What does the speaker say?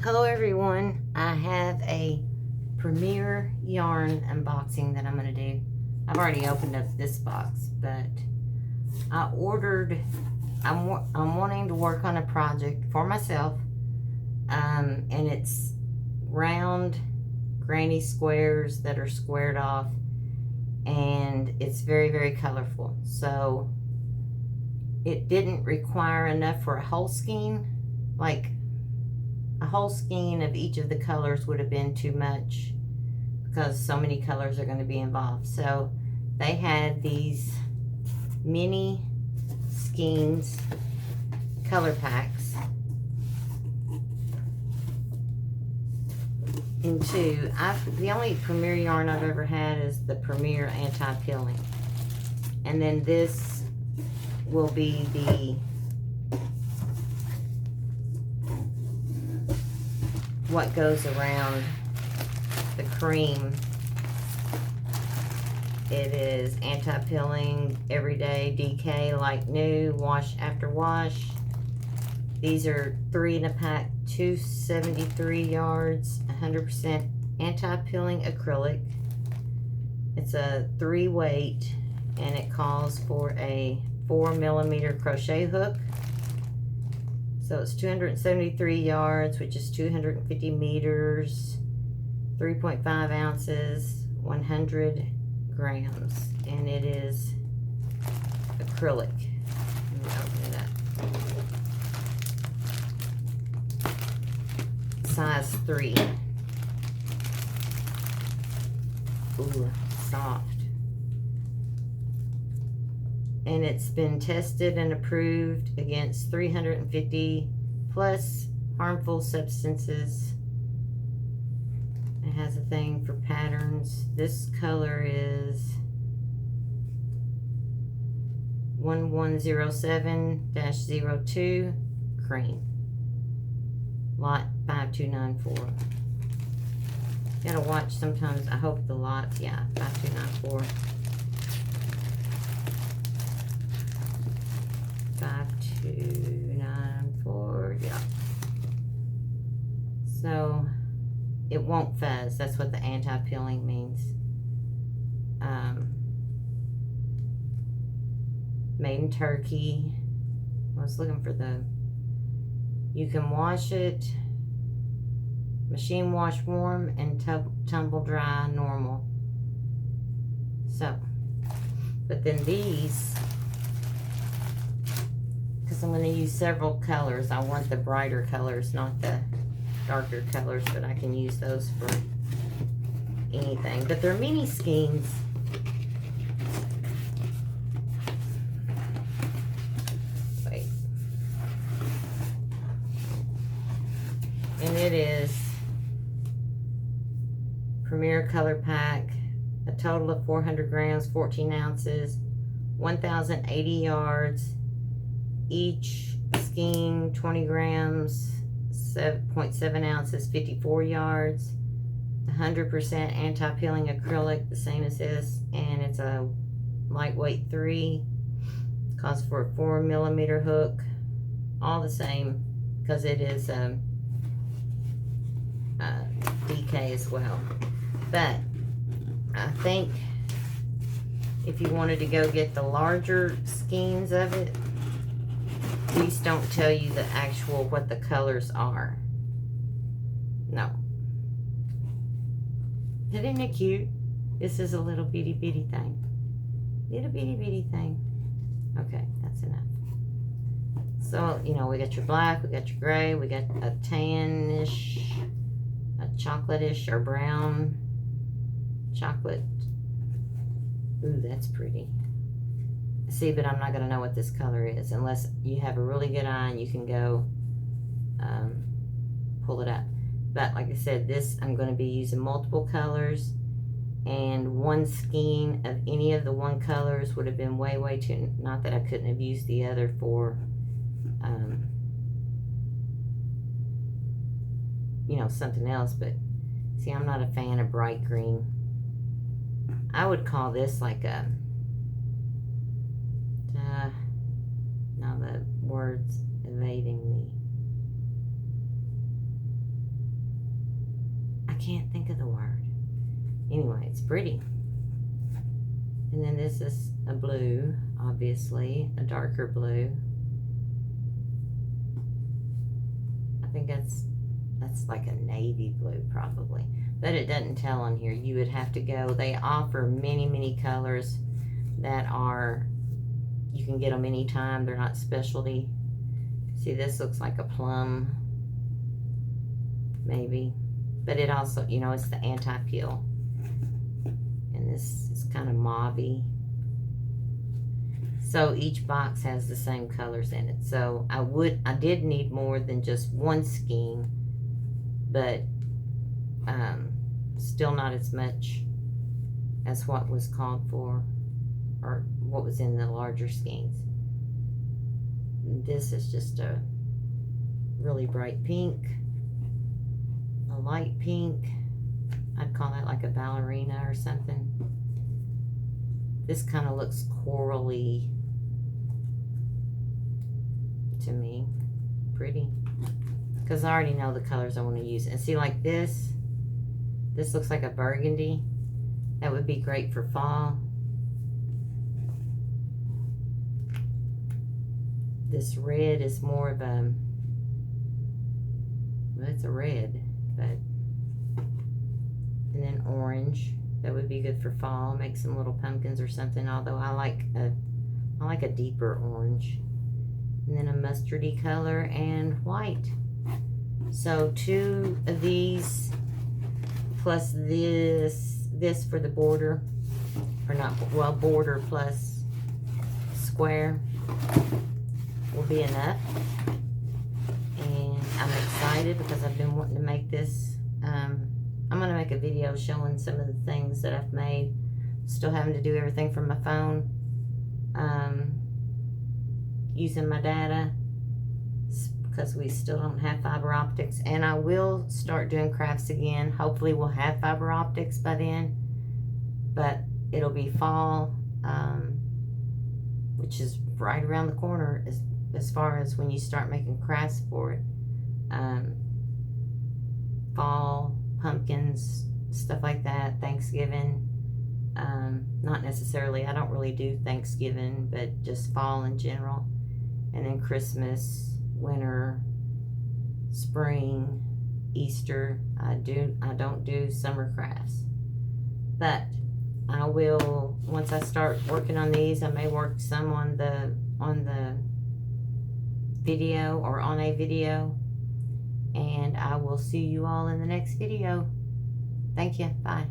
Hello everyone, I have a Premier yarn unboxing that I'm going to do. I've already opened up this box, but I ordered, I'm wanting to work on a project for myself, and it's round granny squares that are squared off, and it's very, very colorful. So it didn't require enough for a whole skein. Like a whole skein of each of the colors would have been too much because so many colors are going to be involved. So they had these mini skeins color packs into, the only Premier yarn I've ever had is the Premier anti-pilling, and then this will be the what goes around the cream. It is anti-pilling, everyday, DK like new, wash after wash. These are 3 in a pack, 273 yards, 100% anti-pilling acrylic. It's a 3 weight, and it calls for a 4mm crochet hook. So it's 273 yards, which is 250 meters, 3.5 ounces, 100 grams, and it is acrylic. Let me open it up. Size 3. Ooh, soft. And it's been tested and approved against 350 plus harmful substances. It has a thing for patterns. This color is 1107-02 cream. Lot 5294. Gotta watch sometimes. I hope the lots, yeah, 5294. 5294, yeah. So it won't fuzz. That's what the anti-pilling means. Made in Turkey. I was looking for the, you can wash it, machine wash warm, and tumble dry normal. So, but then these, because I'm going to use several colors. I want the brighter colors, not the darker colors, but I can use those for anything. But they're mini skeins. Wait. And it is Premier Color Pack, a total of 400 grams, 14 ounces, 1,080 yards. Each skein, 20 grams, 7.7 ounces, 54 yards, 100% anti-pilling acrylic, the same as this, and it's a lightweight 3. Costs for a 4mm hook, all the same, because it is DK as well. But I think if you wanted to go get the larger skeins of it, these don't tell you the actual what the colors are. No. Isn't it cute? This is a little bitty bitty thing. Little bitty bitty thing. Okay, that's enough. So, you know, we got your black, we got your gray, we got a tannish, a chocolate-ish or brown chocolate. Ooh, that's pretty. See, but I'm not going to know what this color is unless you have a really good eye and you can go pull it up. But like I said, this, I'm going to be using multiple colors, and one skein of any of the one colors would have been way, way too, not that I couldn't have used the other for, you know, something else. But see, I'm not a fan of bright green. I would call this like a, now the word's evading me. can't think of the word. Anyway, it's pretty. And then this is a blue, obviously, a darker blue. I think that's like a navy blue probably, but it doesn't tell on here. You would have to go. They offer many colors that are, you can get them anytime. They're not specialty. See, this looks like a plum, maybe, but it also, you know, it's the anti-peel. And this is kind of mauve-y. So each box has the same colors in it. So I did need more than just one skein, but still not as much as what was called for, or what was in the larger skeins. This is just a really bright pink, a light pink. I'd call that like a ballerina or something. This kind of looks corally to me. Pretty. Because I already know the colors I want to use. And see, like this looks like a burgundy. That would be great for fall. This red is more of a, well, it's a red, but, and then orange, that would be good for fall. Make some little pumpkins or something, although I like a deeper orange. And then a mustardy color and white. So 2 of these plus this for the border, or not, well, border plus square will be enough. And I'm excited because I've been wanting to make this. I'm going to make a video showing some of the things that I've made. Still having to do everything from my phone. Using my data because we still don't have fiber optics. And I will start doing crafts again. Hopefully we'll have fiber optics by then. But it'll be fall, which is right around the corner as far as when you start making crafts for it. Fall, pumpkins, stuff like that, Thanksgiving. Not necessarily, I don't really do Thanksgiving, but just fall in general. And then Christmas, winter, spring, Easter. I don't do summer crafts. But I will, once I start working on these, I may work some on the video or on a video. And I will see you all in the next video. Thank you. Bye.